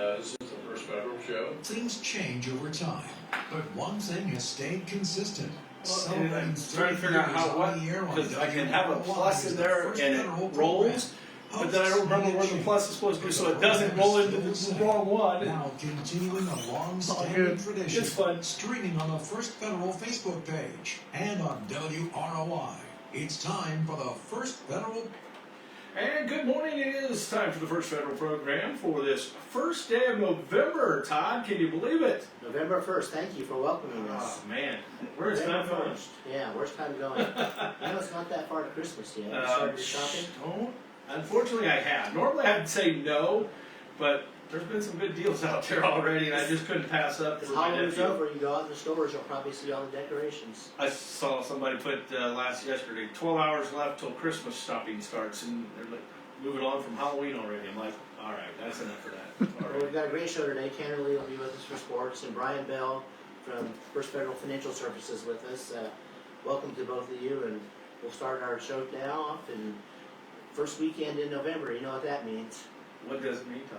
This is the First Federal Show. Things change over time, but one thing has stayed consistent. Well, and I'm trying to figure out because I can have a plus in there and it rolls, but then I don't remember where the plus is supposed to be, so it doesn't roll into the wrong one. Now continuing a long-standing tradition, it's fun. Streaming on the First Federal Facebook page and on WROI. It's time for the First Federal. And good morning, it is time for the First Federal program for this first day of November. Todd, can you believe it? November 1st, thank you for welcoming us. Oh man, where's time going? Yeah, where's time going? It's not that far to Christmas yet. You started your shopping? Don't. Unfortunately, I have. Normally I'd say no, but there's been some good deals out there already, and I just couldn't pass up. Because Halloween's over, you go out in the stores, you'll probably see all the decorations. I saw somebody put yesterday, 12 hours left till Christmas shopping starts, and they're like moving on from Halloween already. I'm like, all right, that's enough for that. All Well, right. we've got a great show today. Tanner Lee will be with us for sports, and Bryan Bell from First Federal Financial Services with us. Welcome to both of you, and we'll start our show now off in first weekend in November. You know what that means. What does it mean, Todd?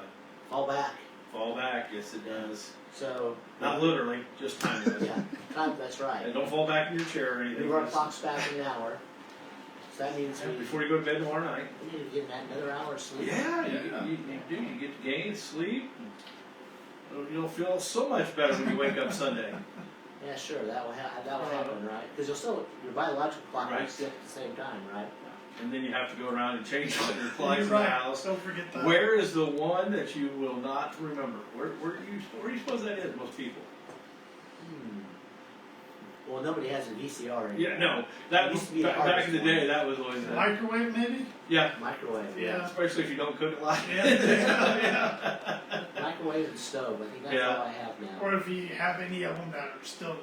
Fall back. Fall back, yes it does. So Not literally, just time. yeah, time, that's right. And don't fall back in your chair or anything. We work clocks back an hour. So that means we Before you go to bed tomorrow night. need to get another hour of sleep. Yeah, you do. You get to gain sleep. You'll feel so much better when you wake up Sunday. Yeah, sure, that will happen, right? Because your biological clock Right. wakes you up at the same time, right? And then you have to go around and change all your plugs in the Right. house. Don't forget that. Where is the one that you will not remember? Where do you suppose that is, most people? Well, nobody has a VCR anymore. Yeah, no. That It was used to be the back hardest in the one. day. That was always Microwave, maybe? yeah. Microwave. Yeah. Especially if you don't cook a lot. Yeah. Microwave and stove. I think that's Yeah. all I have now. Or if you have any of them that are still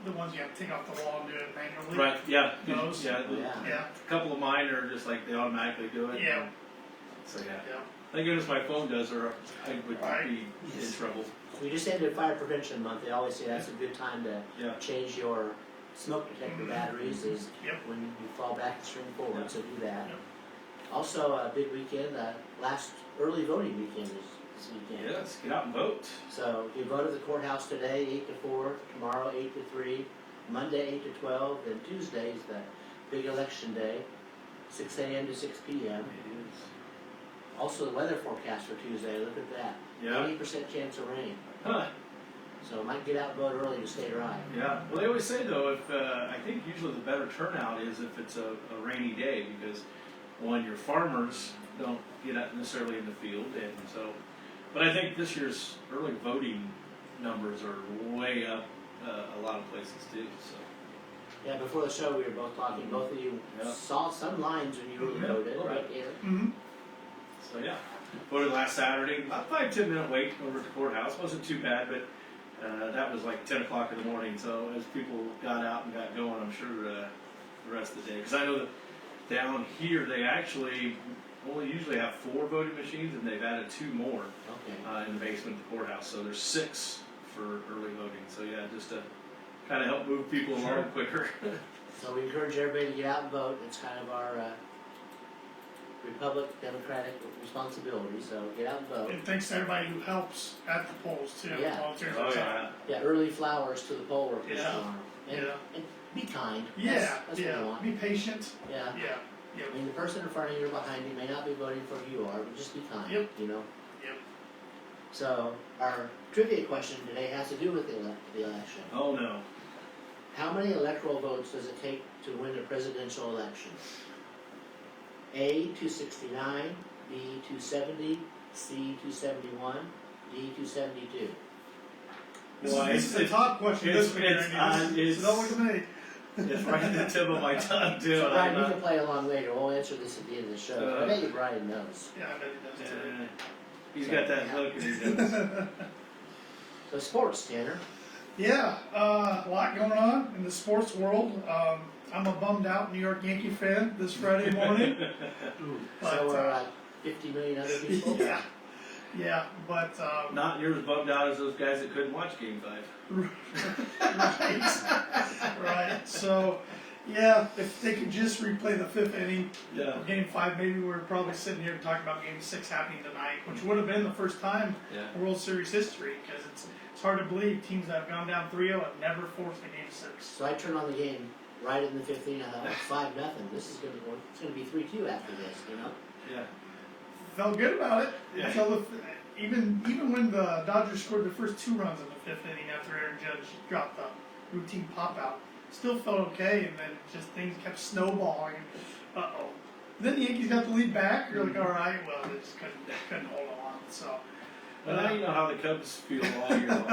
the ones you have to take off the wall and do it manually. Right. Yeah. Those? Yeah. Yeah. Yeah. A couple of mine are just like they automatically do it. Yeah. So yeah. Yeah. Thank goodness my phone does, or I would Right. be in trouble. We just ended Fire Prevention Month. They always say that's a good time to Yeah. change your smoke detector batteries is Yep. when you fall back and string forward, Yeah. so do that. Yep. Also, a big weekend, last early voting weekend is this weekend. Yes. Get out and vote. So you vote at the courthouse today, 8 to 4, tomorrow 8 to 3, Monday 8 to 12, and Tuesday is the big election day, 6 a.m. to 6 p.m. It is. Also the weather forecast for Tuesday, look at that. Yeah. 80% chance of rain. Huh. So might get out and vote early to stay dry. Yeah. Well, they always say though, if I think usually the better turnout is if it's a rainy day because one, your farmers don't get out necessarily in the field, and so. But I think this year's early voting numbers are way up a lot of places too. So. Yeah, before the show we were both talking, both of you Yeah. saw some lines when you Yeah, voted, a little right, bit. Taylor? Mm-hmm. So yeah, voted last Saturday. About 5-10 minute wait over at the courthouse. Wasn't too bad, but that was like 10 o'clock in the morning. So as people got out and got going, I'm sure the rest of the day. Because I know that down here they actually only usually have 4 voting machines, and they've added 2 more Okay. in the basement of the courthouse. So there's 6 for early voting. So yeah, just to kind of help move people along quicker. So we encourage everybody to get out and vote. It's kind of our Republic Democratic responsibility, so get out and vote. And thanks to everybody who helps at the polls too. Yeah. Volunteers Oh and yeah. time. Yeah, early flowers to the poll workers Yeah. tomorrow. And, Yeah. and be kind. Yeah. That's what we Yeah. want. Be patient. Yeah. Yeah. I Yep. mean, the person in front of you or behind you may not be voting for who you are, but just be kind. Yep. You know? Yep. So, our trivia question today has to do with the election. Oh no. How many electoral votes does it take to win a presidential election? A, 269, B, 270, C, 271, D, 272. Well, This is the top question. it's- This week, it's- Randy. This is all we can make. It's right at the tip of my tongue too. So, and Brian, I'm you not- can play along later. We'll answer this at the end of the show. I bet you Brian knows. Yeah, I bet he does too. He's got that hook in his nose. So, sports, Tanner. Yeah, a lot going on in the sports world. I'm a bummed out New York Yankee fan this Friday morning. But, So are 50 million other people. yeah, yeah, but Not near as bummed out as those guys that couldn't watch Game 5. right, right. So, Yeah, if they could just replay the fifth inning Yeah. of Game 5, maybe we're probably sitting here talking about Game 6 happening tonight, which would have been the first time Yeah. in World Series history, because it's hard to believe teams that have gone down 3-0 have never forced a Game 6. So I turned on the game right in the 15th. I thought, it's 5-0. This is going to it's going to be 3-2 after this, you know. Yeah. Felt good about it Yeah. until even when the Dodgers scored the first 2 runs in the fifth inning after Aaron Judge dropped the routine pop out. Still felt okay, and then just things kept snowballing. Then the Yankees got the lead back. You're like, all right, well, they just couldn't hold on. So, Well, now you know how the Cubs feel all year long.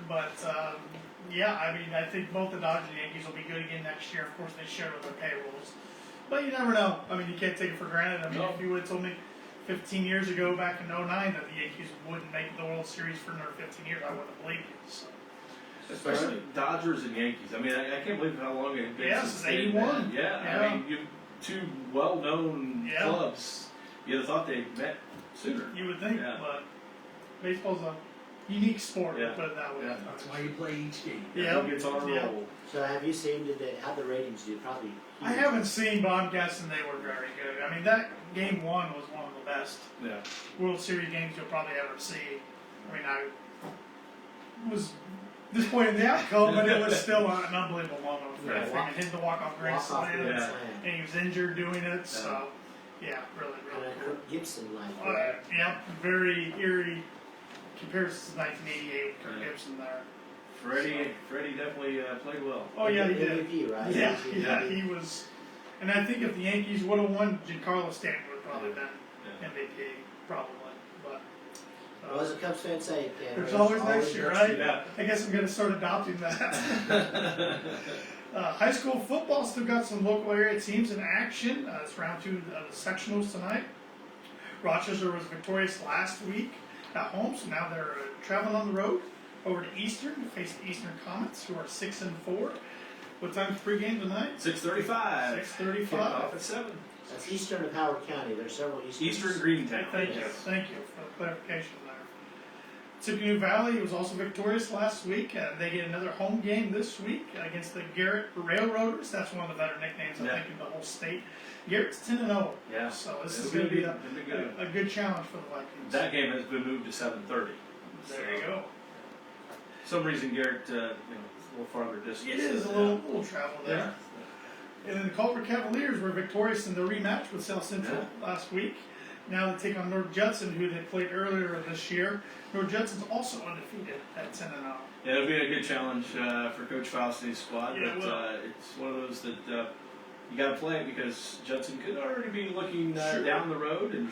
but yeah, I mean, I think both the Dodgers and the Yankees will be good again next year. Of course, they share with their payrolls, but you never know. I mean, you can't take it for granted. I mean, No. if you would have told me 15 years ago, back in '09, that the Yankees wouldn't make the World Series for another 15 years, I wouldn't have believed you. So. Especially Dodgers and Yankees. I mean, I can't believe how long it's been. Yeah, since since they've 81. met. Yeah, Yeah. I mean, you two well-known Yeah. clubs. You'd have thought they met sooner. You would think, Yeah. but baseball's a unique sport, Yeah. to put it that way. Yeah. That's why you play each game. Yeah. Who gets on a Yeah. roll? So have you seen how the ratings do? Probably. I haven't seen, but I'm guessing they were very good. I mean, that Game 1 was one of the best Yeah. World Series games you'll probably ever see. I mean, I was disappointed in the outcome, but it was still an unbelievable moment with Fred Yeah. Freeman hitting the walk-off grand Walk off slam, grand Yeah. slam. and he was injured doing it, so yeah, really, And really a cool. Kirk Gibson like. Yeah, very eerie comparison to 1988 with Kirk Yeah. Gibson there. Freddie definitely played well. Oh yeah, he did. MVP, right? Yeah, MVP. yeah, he was. And I think if the Yankees would have won, Giancarlo Stanton would have probably been Yeah. MVP, probably. But What does a Cubs fan say? Ken? there's always next year, right? Yeah. I guess I'm going to start adopting that. High school football still got some local area teams in action. It's round 2 of the sectionals tonight. Rochester was victorious last week at home, so now they're traveling on the road over to Eastern to face the Eastern Comets, who are 6-4. What time's pregame tonight? 6:35. 6:35. Off at 7. That's Eastern of Howard County. There's several Eastern. Eastern Greentown. Thank you for the clarification there. Tippecanoe Valley was also victorious last week. They get another home game this week against the Garrett Railroaders. That's one of the better nicknames, I Yeah. think, in the whole state. Garrett's 10-0. Yeah. So this It'll is going to be it'll be good. a good challenge for the Vikings. That game has been moved to 7:30. There you go. Some reason Garrett, it's a little farther distance. It is a little travel there. Yeah. And then the Culver Cavaliers were victorious in the rematch with South Central last week. Now they take on North Judson, who they played earlier this year. North Judson's also undefeated at 10-0. Yeah, it'll be a good challenge for Coach Fausti's squad, Yeah, it but will. it's one of those that you got to play it because Judson could already be looking Sure. down the road and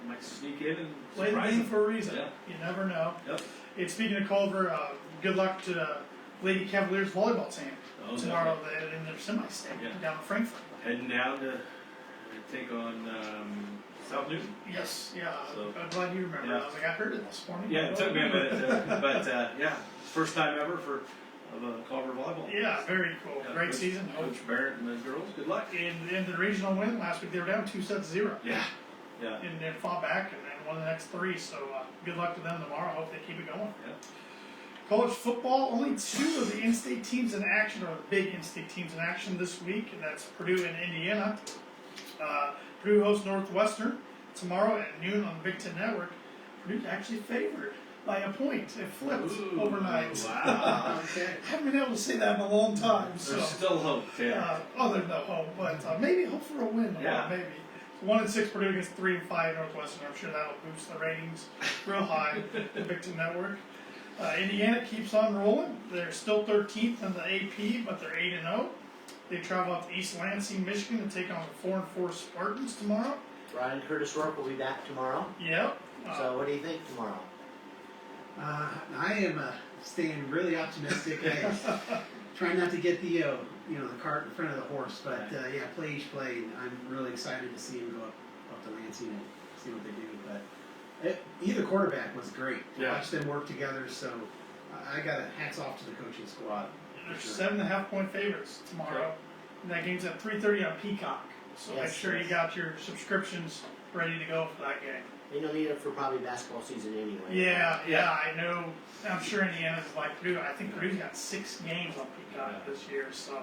might sneak in and Play the surprise game them. for a reason. Yeah. You never know. Yep. And speaking of Culver, good luck to the Lady Cavaliers volleyball team Oh, tomorrow in their semi-state Yeah. down in Frankfurt. Heading down to take on South Newton. Yes, yeah. So- I'm glad you remember. Yeah. I was like, I heard it this morning. Yeah, it took me a minute, but yeah, first time ever for Culver volleyball. Yeah, very cool. Yeah, Great Coach- season. Coach Barrett and the girls, good luck. In the regional win last week, they were down 2-0. Yeah, yeah. And then fought back and then won the next 3. So good luck to them tomorrow. Hope they keep it going. Yeah. College football, only 2 of the in-state teams in action, or the big in-state teams in action this week, and that's Purdue and Indiana. Purdue hosts Northwestern tomorrow at noon on the Big Ten Network. Purdue's actually favored by a point. It flipped Ooh, overnight. Wow. Okay. I haven't been able to say that in a long time. So. There's still hope, yeah. There's no hope, but maybe hope for a win. Yeah. Maybe 1-6 Purdue against 3-5 Northwestern. I'm sure that'll boost the ratings real high. The Big Ten Network. Indiana keeps on rolling. They're still 13th in the AP, but they're 8-0. They travel up to East Lansing, Michigan, to take on the 4-4 Spartans tomorrow. Ryan Curtis Rourke will be back tomorrow. Yep. So what do you think tomorrow? I am staying really optimistic. I try not to get the the cart in front of the horse, but yeah, play each play. I'm really excited to see him go up to Lansing and see what they do. But either quarterback was great. Yeah. Watch them work together. So I got a hats off to the coaching squad. They're Sure. 7.5-point favorites tomorrow. And that game's at 3:30 on Peacock. So make Yes, sure yes. you got your subscriptions ready to go for that game. You don't need it for probably basketball season anyway. Yeah, I know. I'm sure Indiana's like Purdue. I think Purdue's got 6 games on Peacock this year, so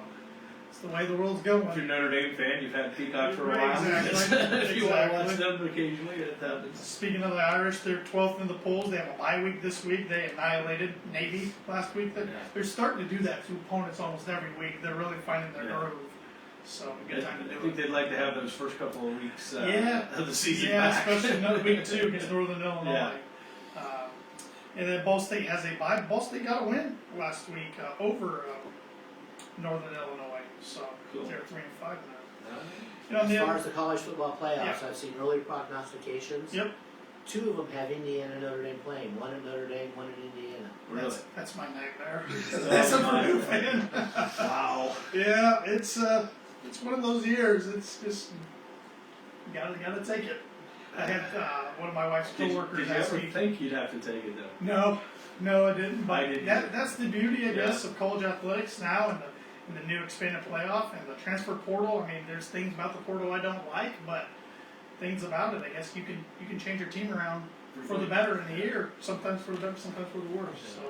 It's the way the world's going. If you're a Notre Dame fan, you've had Peacock for a Right, while. exactly. If you want to watch Exactly. them occasionally, it happens. Speaking of the Irish, they're 12th in the polls. They have a bye week this week. They annihilated Navy last week. Yeah. They're starting to do that to opponents almost every week. They're really finding their Yeah. groove. So, good time to I do think it. they'd like to have those first couple of weeks Yeah. of the season Yeah, back. especially another week 2 against Northern Illinois. Yeah. And then Ball State has a bye. Ball State got a win last week over Northern Illinois. So Cool. they're 3-5 now. You know, As the far other- as the college football playoffs, Yeah. I've seen early prognostications. Yep. 2 of them have Indiana and Notre Dame playing. One at Notre Dame, one at Indiana. Really? That's my nightmare. Oh, As a my. Purdue fan. Wow. Yeah, it's one of those years. It's just you gotta take it. I had one of my wife's Did coworkers you ask ever me. think you'd have to take it though? No, I didn't. But I didn't either. that's the beauty, I Yeah. guess, of college athletics now and the new expanded playoff and the transfer portal. I mean, there's things about the portal I don't like, but things about it, I guess you can change your team around for the better in the year. Sometimes for the better, sometimes for the worse. So.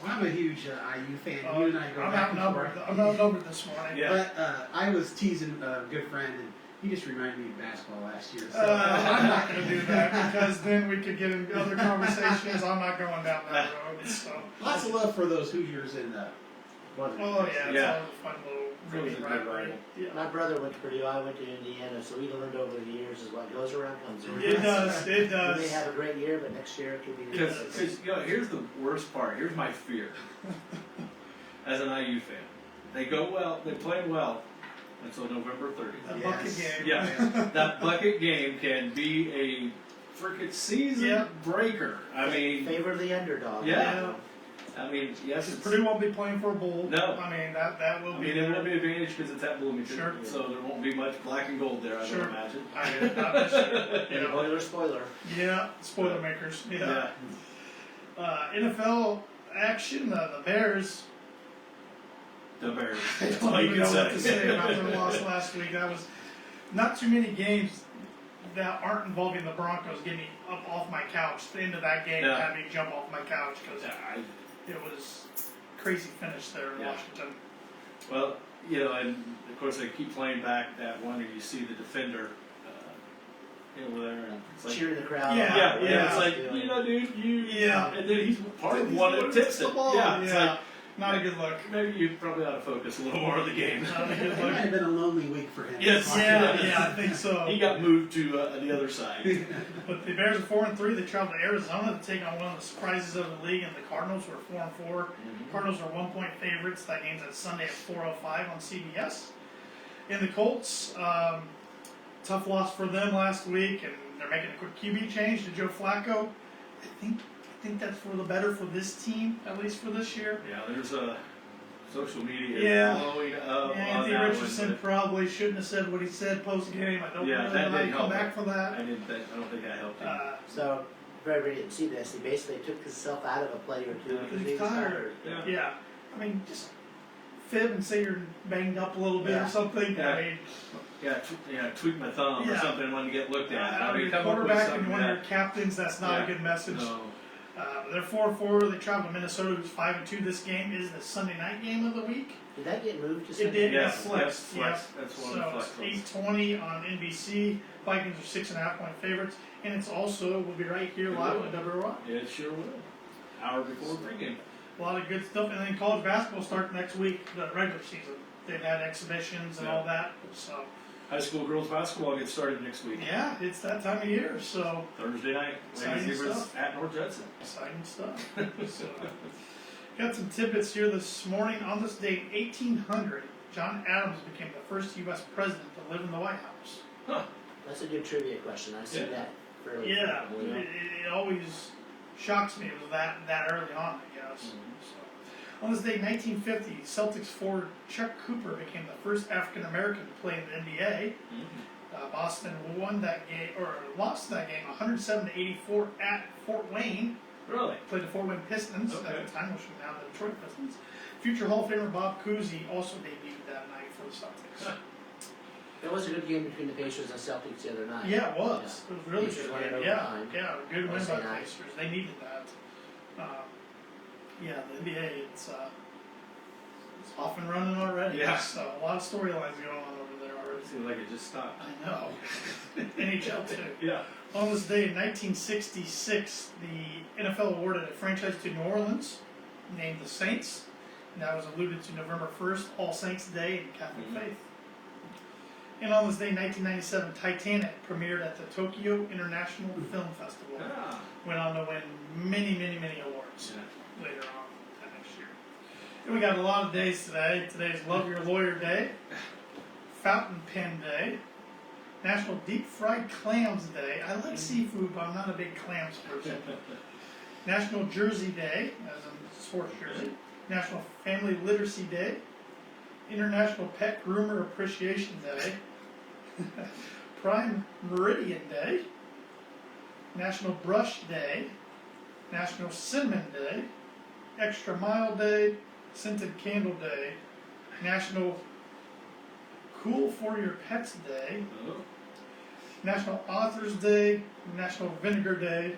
Well, I'm a huge IU fan. You and I go I'm back and outnumbered. forth. I'm outnumbered this morning. Yeah. But I was teasing a good friend, and he just reminded me of basketball last year. So I'm not going to do that because then we could get into other conversations. I'm not going down that road. So. lots of love for those Hoosiers in One. Oh yeah, it's Yeah. all a fun little It was a ribbon good rivalry. rival. Yeah. My brother went to Purdue, I went to Indiana, so we learned over the years is what goes around comes around. It does. It We does. may have a great year, but next year it could be. Because you know, here's the worst part. Here's my fear. As an IU fan, they go well. They play well until November 30th. The Yes. bucket game. Yeah, that bucket game can be a freaking season Yeah. breaker. I mean, Favor the underdog. Yeah. yes, Because it's, Purdue won't be playing for a bowl. No. I mean that will I be. mean, it won't be an advantage because it's at Bloomington, Sure. so there won't be much black and gold there. I Sure. don't imagine. Not this year. And Yeah. boiler spoiler. Yeah. Spoiler makers. Yeah. NFL action. The Bears. The Bears. I That's don't all you even can know what to say say. about their loss last week. That was not too many games that aren't involving the Broncos getting me up off my couch. The end of that game Yeah. had me jump off my couch because Yeah, it was crazy finish there in Yeah. Washington. well, you know, and of course they keep playing back that one, and you see the defender over there, and it's like, Cheering the crowd. Yeah, on. yeah, it's like, Doing. you know, dude, Yeah. and then he's part of He's one the that one tips that it. the ball. Yeah, it's like, Not a good look. maybe you probably ought to focus a little more on the game. Not a good it might look. have been a lonely week for him. Yes. Yeah, I think so. He got moved to the other side. But the Bears are 4-3. They travel to Arizona to take on one of the surprises of the league, and the Cardinals who are 4-4. Cardinals are 1-point favorites. That game's at Sunday at 4:05 on CBS. And the Colts, tough loss for them last week, and they're making a quick QB change to Joe Flacco. I think that's for the better for this team, at least for this year. Yeah, there's social media Yeah. blowing up on Anthony that Richardson one. probably shouldn't have said what he said post game. I don't Yeah, really that know how didn't you come help. back from I that. don't think that helped him. So, for everybody didn't see this, he basically took himself out of a play or two Yeah. because he He's was tired. tired. Yeah. Yeah, I mean, just fib and say you're banged up a little bit Yeah. or something. Yeah. I mean, Tweak my thumb or Yeah. something when you get looked at. I when mean, you're come up with quarterback something. and one of your captains, that's not Yeah. a good message. No. They're 4-4. They travel to Minnesota, who's 5-2. This game is the Sunday night game of the week. Did that get moved to It Sunday? did. Yes, Flex. yes, flex. That's one of the So flex it's ones. 8:20 on NBC. Vikings are 6.5-point favorites, and it's also will be right here live on WROI. It sure will. Hour before pregame. A lot of good stuff, and then college basketball starts next week, the regular season. They've had exhibitions and Yeah. all that, so High school girls basketball gets started next week. yeah, it's that time of year. So Thursday night. Exciting Ladies Zebras stuff. at North Judson. exciting stuff. So, got some tidbits here this morning. On this date, 1800, John Adams became the first U.S. president to live in the White House. Huh. That's a good trivia question. I've seen Yeah. that fairly Yeah, frequently. it always shocks me it was that early on, I guess. Mhm. So, on this day, 1950, Celtics forward Chuck Cooper became the first African American to play in the NBA. Boston won that game, or lost that game, 107-84 at Fort Wayne. Really? Played the Fort Wayne Pistons Okay. at the time, which are now the Detroit Pistons. Future Hall of Famer Bob Cousy also debuted that night for the Celtics. Huh. There was a good game between the Pacers and Celtics the other night. Yeah, it was. It was really Pacers good. won it Game. Yeah, overtime. yeah, good win by Wednesday the night. Pacers. They needed that. Yeah, the NBA, it's It's off and running already. Yeah. So a lot of storylines going on over there already. It seems like it just stopped. I know. NHL too. Yeah. On this day in 1966, the NFL awarded a franchise to New Orleans, named the Saints, and that was alluded to November 1st, All Saints Day in Catholic faith. And on this day in 1997, Titanic premiered at the Tokyo International Film Festival. Ah. Went on to win many, many, many awards Yeah. later on that next year. And we got a lot of days today. Today is Love Your Lawyer Day, Fountain Pen Day, National Deep Fried Clams Day. I like seafood, but I'm not a big clams person. National Jersey Day, as in sports jersey. National Family Literacy Day. International Pet Groomer Appreciation Day. Prime Meridian Day. National Brush Day. National Cinnamon Day. Extra Mile Day. Scented Candle Day. National Cool for Your Pets Day. Oh. National Authors Day, National Vinegar Day,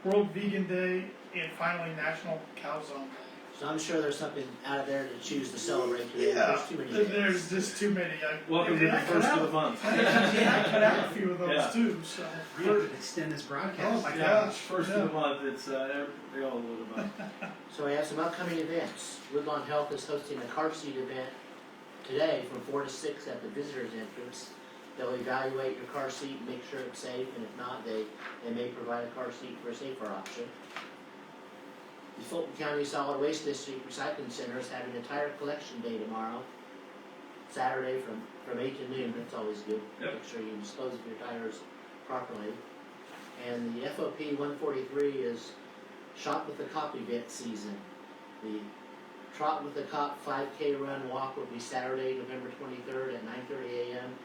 World Vegan Day, and finally National Calzone Day. So I'm sure there's something out there to choose to celebrate today. Yeah, There's too many days. there's just too many. Welcome to the I cut first out- of the month. I cut out a few of those Yeah. too. So. We could extend this broadcast. Oh my Yeah, gosh! first yeah. of the month. It's they all live about. So we have some upcoming events. Woodlawn Health is hosting a car seat event today from 4 to 6 at the visitors entrance. They'll evaluate your car seat and make sure it's safe, and if not, they may provide a car seat for a safer option. The Fulton County Solid Waste District Recycling Center is having a tire collection day tomorrow, Saturday from 8 to noon. That's always good. Yep. Make sure you dispose of your tires properly. And the FOP 143 is Shop with the Cop event season. The Trot with the Cop 5K run walk will be Saturday, November 23rd at 9:30 a.m.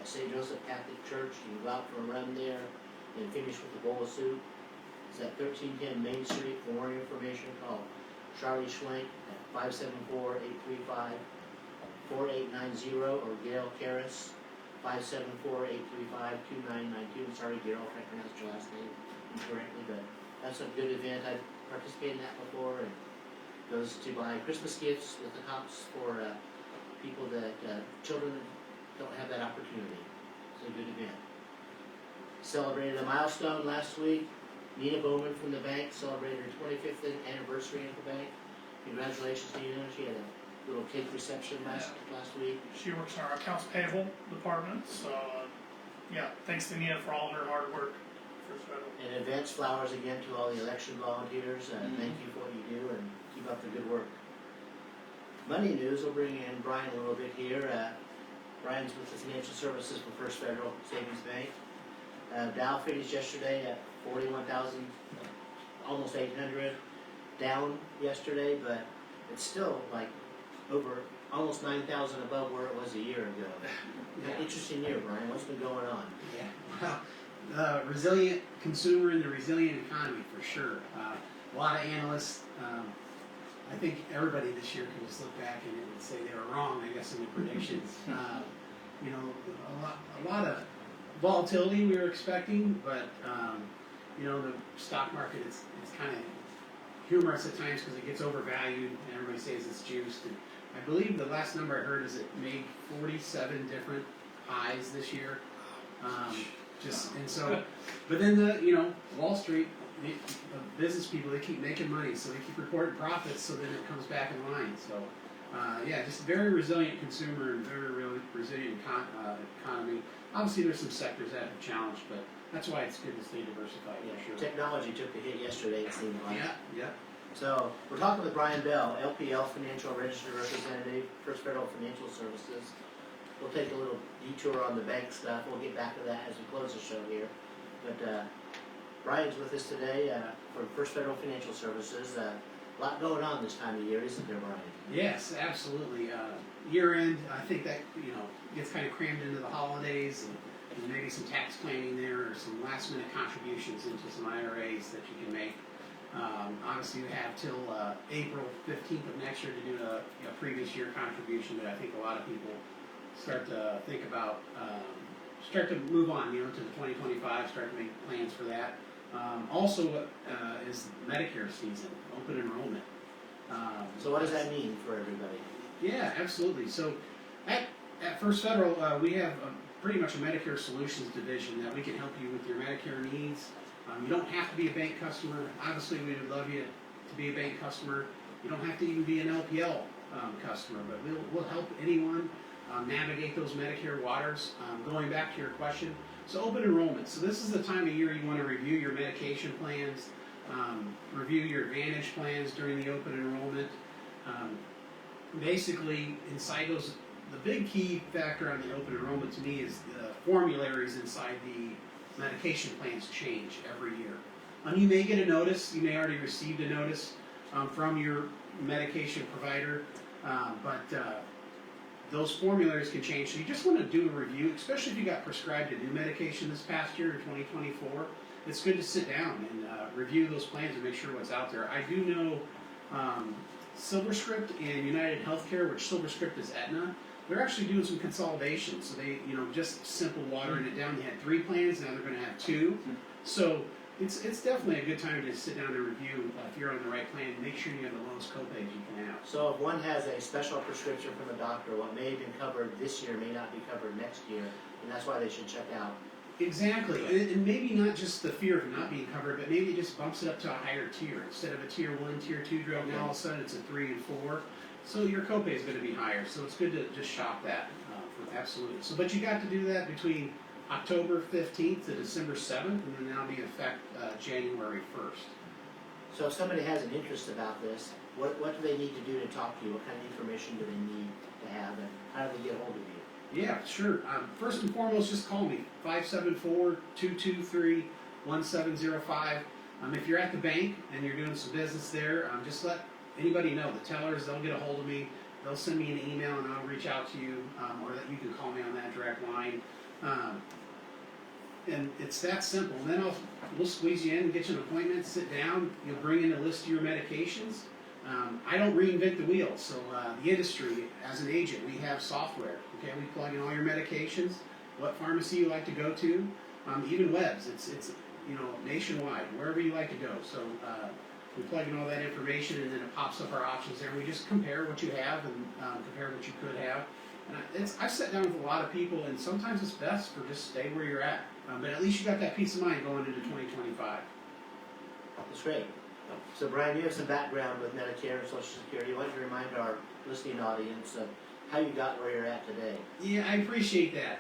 at St. Joseph Catholic Church. You can go out for a run there and finish with a bowl of soup. It's at 1310 Main Street. For more information, call Charlie Schwenk at 574-835-4890 or Gail Karras 574-835-2992. Sorry, Gail, if I pronounced your last name incorrectly, but that's a good event. I've participated in that before, and goes to buy Christmas gifts with the cops for people that children don't have that opportunity. It's a good event. Celebrated a milestone last week. Nina Bowman from the bank celebrated her 25th anniversary at the bank. Congratulations, Nina. She had a little cake reception last week. She works in our accounts payable department, so yeah, thanks to Nina for all her hard work. First Federal. And advance flowers again to all the election volunteers. Thank you for what you do and keep up the good work. Money news, we'll bring in Bryan a little bit here. Bryan's with the Financial Services for First Federal Savings Bank. Dow finished yesterday at 41,000, almost 800, down yesterday, but it's still like over almost 9,000 above where it was a year ago. Yeah. Interesting year, Bryan. What's been going on? Yeah. Well, the resilient consumer and the resilient economy for sure. A lot of analysts, I think everybody this year can just look back and it would say they were wrong, I guess, in the predictions. You know, a lot of volatility we were expecting, but you know, the stock market it's kind of humorous at times because it gets overvalued and everybody says it's juiced. And I believe the last number I heard is it made 47 different highs this year. And so, but then Wall Street, the business people, they keep making money, so they keep reporting profits, so then it comes back in line. So, yeah, just very resilient consumer and very resilient economy. Obviously, there's some sectors that have challenged, but that's why it's good to stay diversified for sure. Technology took the hit yesterday, it seemed like. Yeah. So, we're talking with Bryan Bell, LPL Financial Registered Representative, First Federal Financial Services. We'll take a little detour on the bank stuff. We'll get back to that as we close the show here. But Bryan's with us today from First Federal Financial Services. A lot going on this time of year, isn't there, Bryan? Yes, absolutely. Year end, I think that gets kind of crammed into the holidays, and maybe some tax planning there, or some last minute contributions into some IRAs that you can make. Obviously, you have till April 15th of next year to do a previous year contribution, but I think a lot of people start to think about, start to move on, to the 2025, start to make plans for that. Also, is Medicare season, open enrollment. So what does that mean for everybody? Yeah, absolutely. So at First Federal, we have pretty much a Medicare Solutions division that we can help you with your Medicare needs. You don't have to be a bank customer. Obviously, we would love you to be a bank customer. You don't have to even be an LPL customer, but we'll help anyone navigate those Medicare waters. Going back to your question, so open enrollment. So this is the time of year you want to review your medication plans, review your Advantage plans during the open enrollment. Basically, inside those, the big key factor on the open enrollment to me is the formularies inside the medication plans change every year. You may get a notice, you may already received a notice from your medication provider, but those formularies can change. So you just want to do a review, especially if you got prescribed a new medication this past year in 2024. It's good to sit down and review those plans and make sure what's out there. I do know SilverScript and United Healthcare, which SilverScript is Aetna, they're actually doing some consolidation. So they, just simple watering it down. They had 3 plans, now they're going to have 2. So it's definitely a good time to sit down and review if you're on the right plan. Make sure you have the lowest copays you can have. So if one has a special prescription from a doctor, what may have been covered this year may not be covered next year, and that's why they should check out. Exactly, and maybe not just the fear of not being covered, but maybe it just bumps it up to a higher tier. Instead of a tier 1, tier 2 drug, now all of a sudden it's a 3 and 4. So your copay is going to be higher. So it's good to just shop that, absolutely. So, but you got to do that between October 15th to December 7th, and then that'll be in effect January 1st. So if somebody has an interest about this, what do they need to do to talk to you? What kind of information do they need to have, and how do they get hold of you? Yeah, sure. First and foremost, just call me, 574-223-1705. If you're at the bank and you're doing some business there, just let anybody know. The tellers, they'll get a hold of me. They'll send me an email and I'll reach out to you, or that you can call me on that direct line. And it's that simple. And then we'll squeeze you in and get you an appointment, sit down. You'll bring in a list of your medications. I don't reinvent the wheel, so the industry, as an agent, we have software. Okay, we plug in all your medications, what pharmacy you like to go to, even webs. It's nationwide, wherever you like to go. So we plug in all that information, and then it pops up our options there. And we just compare what you have and compare what you could have. And I've sat down with a lot of people, and sometimes it's best for just stay where you're at. But at least you got that peace of mind going into 2025. That's great. So Bryan, you have some background with Medicare and Social Security. Why don't you remind our listening audience of how you got where you're at today? Yeah, I appreciate that.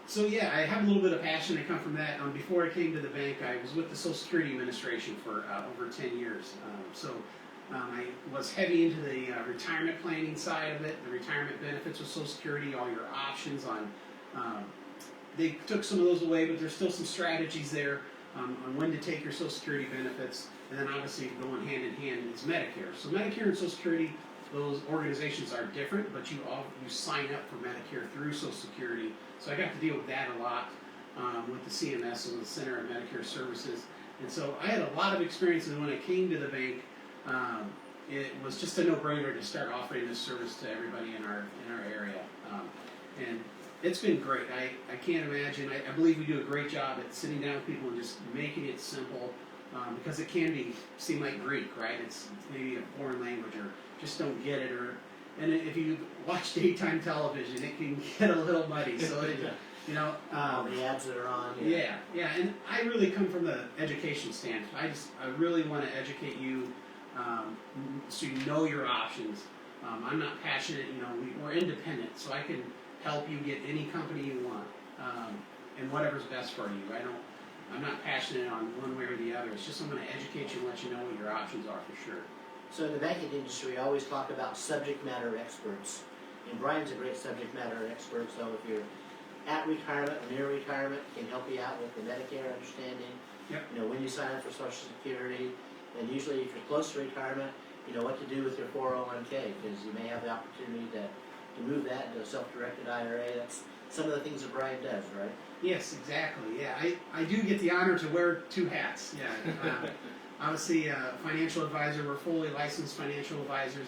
So yeah, I have a little bit of passion. I come from that. Before I came to the bank, I was with the Social Security Administration for over 10 years. I was heavy into the retirement planning side of it, the retirement benefits with Social Security, all your options on. They took some of those away, but there's still some strategies there on when to take your Social Security benefits, and then obviously going hand in hand is Medicare. So Medicare and Social Security, those organizations are different, but you sign up for Medicare through Social Security. So I got to deal with that a lot with the CMS and the Center of Medicare Services, and so I had a lot of experience. And when I came to the bank, it was just a no-brainer to start offering this service to everybody in our area, and it's been great. I can't imagine. I believe we do a great job at sitting down with people and just making it simple, because it can seem like Greek, right? It's maybe a foreign language, or just don't get it, and if you watch daytime television, it can get a little muddy. So the ads that are on. Yeah, and I really come from the education stance. I really want to educate you, so you know your options. I'm not passionate. We're independent, so I can help you get any company you want, and whatever's best for you. I'm not passionate on one way or the other. It's just I'm going to educate you and let you know what your options are for sure. So in the banking industry, I always talk about subject matter experts. And Bryan's a great subject matter expert, so if you're at retirement or near retirement, he can help you out with the Medicare understanding. Yep. When you sign up for Social Security, and usually if you're close to retirement, what to do with your 401k, because you may have the opportunity to move that into a self-directed IRA. That's some of the things that Bryan does, right? Yes, exactly. Yeah, I do get the honor to wear 2 hats. Yeah. Obviously, financial advisor. We're fully licensed financial advisors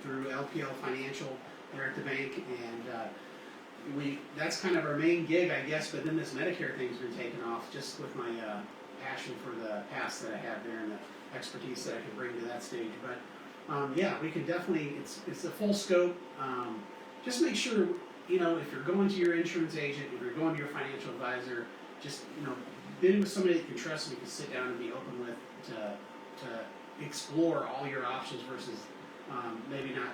through LPL Financial there at the bank, and that's kind of our main gig, I guess. But then this Medicare thing's been taken off, just with my passion for the past that I have there and the expertise that I can bring to that stage. But yeah, we can definitely. It's a full scope. Just make sure if you're going to your insurance agent, if you're going to your financial advisor, just bid with somebody that you can trust and you can sit down and be open with to explore all your options versus maybe not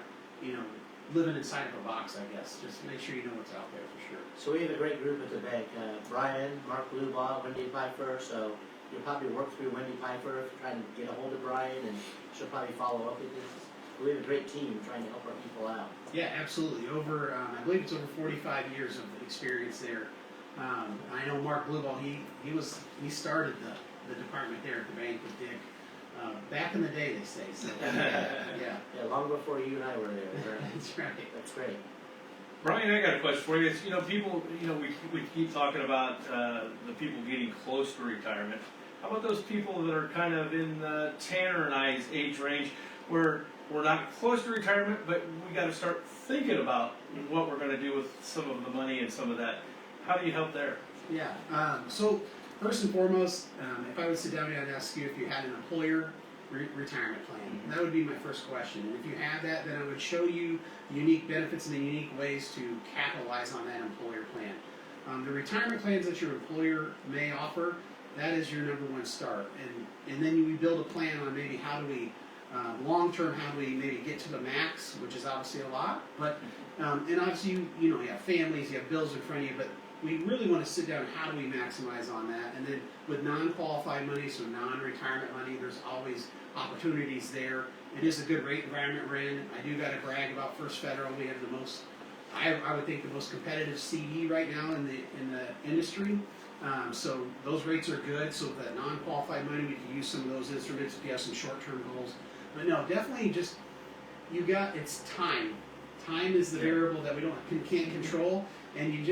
living inside of a box. I guess just make sure you know what's out there for sure. So we have a great group at the bank. Bryan, Mark Blubaugh, Wendy Piper. So you'll probably work through Wendy Piper if you're trying to get a hold of Bryan, and she'll probably follow up with you. We have a great team trying to help our people out. Yeah, absolutely. Over, I believe it's over 45 years of experience there. I know Mark Blueball. He started the department there at the bank with Dick back in the day, they say. So yeah, Long before you and I were there. that's right. That's great. Bryan, I got a question for you. It's, people, we keep talking about the people getting close to retirement. How about those people that are kind of in the Tanner and I's age range, where we're not close to retirement, but we got to start thinking about what we're going to do with some of the money and some of that. How do you help there? Yeah. So first and foremost, if I would sit down and ask you if you had an employer retirement plan, that would be my first question. And if you have that, then I would show you the unique benefits and the unique ways to capitalize on that employer plan. The retirement plans that your employer may offer, that is your number one start. And then you build a plan on maybe how do we long term, how do we maybe get to the max, which is obviously a lot, but and obviously you have families, you have bills in front of you, but we really want to sit down and how do we maximize on that. And then with non-qualified money, so non-retirement money, there's always opportunities there. It is a good rate environment we're in. I do got to brag about First Federal. We have the most, I would think, the most competitive CD right now in the industry. So those rates are good. So with that non-qualified money, we can use some of those instruments if you have some short-term goals. But no, definitely just it's time. Time is the variable that we can't control, and you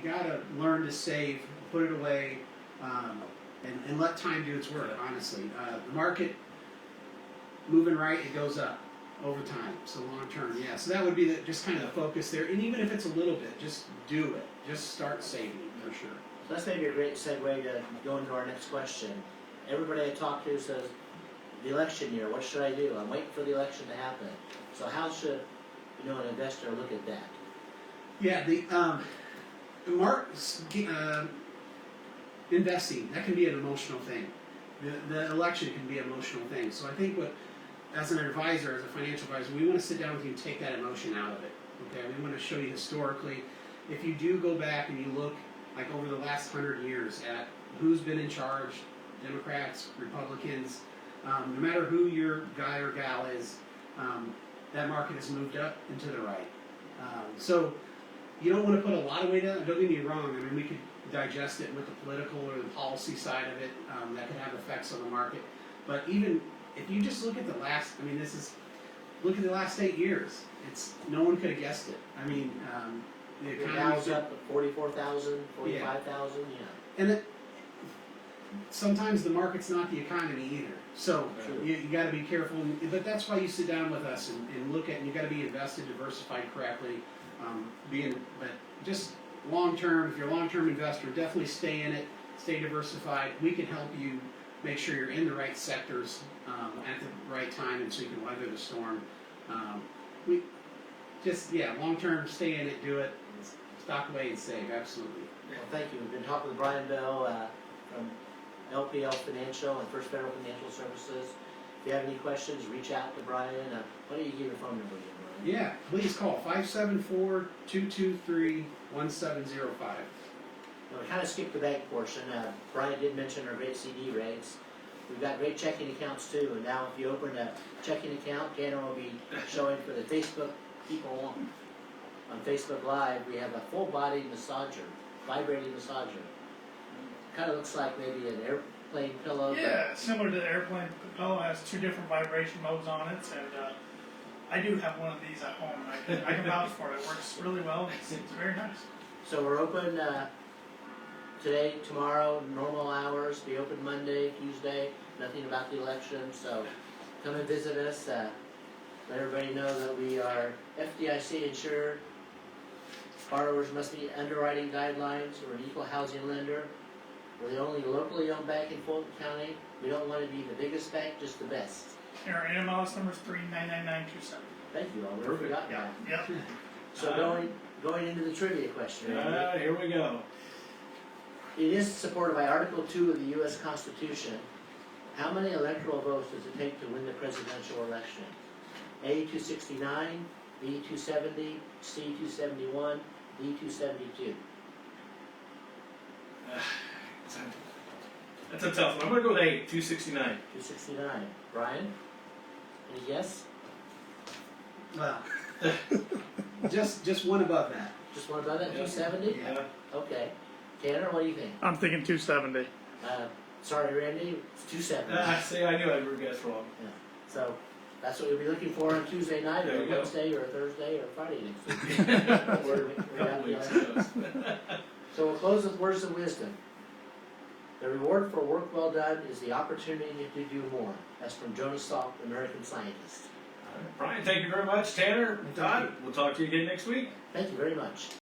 gotta learn to save, put it away, and let time do its work. Honestly, the market moving right, it goes up over time. So long term, yeah. So that would be just kind of the focus there. And even if it's a little bit, just do it. Just start saving for sure. So that's maybe a great segue to go into our next question. Everybody I talk to says, the election year, what should I do? I'm waiting for the election to happen. So how should an investor look at that? Yeah, investing, that can be an emotional thing. The election can be an emotional thing. So I think as an advisor, as a financial advisor, we want to sit down with you and take that emotion out of it. Okay, we want to show you historically. If you do go back and you look like over the last 100 years at who's been in charge, Democrats, Republicans, no matter who your guy or gal is, that market has moved up and to the right. So you don't want to put a lot of weight on it. Don't get me wrong. I mean, we could digest it with the political or the policy side of it. That could have effects on the market. But even if you just look at look at the last 8 years. No one could have guessed it. I mean, the economy's up at 44,000, 45,000, yeah. And sometimes the market's not the economy either. So you got to be careful. But that's why you sit down with us and look at. And you got to be invested, diversified correctly. But just long term, if you're a long term investor, definitely stay in it. Stay diversified. We can help you make sure you're in the right sectors at the right time, and so you can weather the storm. Long term, stay in it, do it, stock away and save. Absolutely. Well, thank you. We've been talking with Bryan Bell from LPL Financial and First Federal Financial Services. If you have any questions, reach out to Bryan. Why don't you give your phone number again, Bryan? Yeah, please call 574-223-1705. Now, we kind of skipped the bank portion. Bryan did mention our great CD rates. We've got great checking accounts too, and now if you open a checking account, Tanner will be showing for the Facebook people on Facebook Live. We have a full-body massager, vibrating massager. Kind of looks like maybe an airplane pillow. Yeah, similar to the airplane pillow. It has 2 different vibration modes on it, and I do have one of these at home. I can vouch for it. It works really well. It's very nice. So we're open today, tomorrow, normal hours. Be open Monday, Tuesday. Nothing about the election. So come and visit us. Let everybody know that we are FDIC insured. Borrowers must meet underwriting guidelines. We're an equal housing lender. We're the only locally owned bank in Fulton County. We don't want to be the biggest bank, just the best. And our NMLS number is 39992. Thank you, I'll never forgot that. Yep. So going into the trivia question, Randy. Here we go. It is supported by Article 2 of the U.S. Constitution. How many electoral votes does it take to win the presidential election? A 269, B 270, C 271, D 272. That's a tough one. I'm going to go with A, 269. 269. Brian? Any guess? Well, just one above that. Just one above that, Yeah. 270? Yeah. Okay. Tanner, what do you think? I'm thinking 270. Sorry, Randy, it's 270. See, I knew I would guess wrong. So that's what you'll be looking for on Tuesday night, There or you go. Wednesday, or Thursday, or Friday next week. Couple weeks ago. So we'll close with words of wisdom. The reward for work well done is the opportunity to do more. That's from Jonas Salk, American scientist. Brian, thank you very much. Tanner, Thank Todd, you. we'll talk to you again next week. Thank you very much.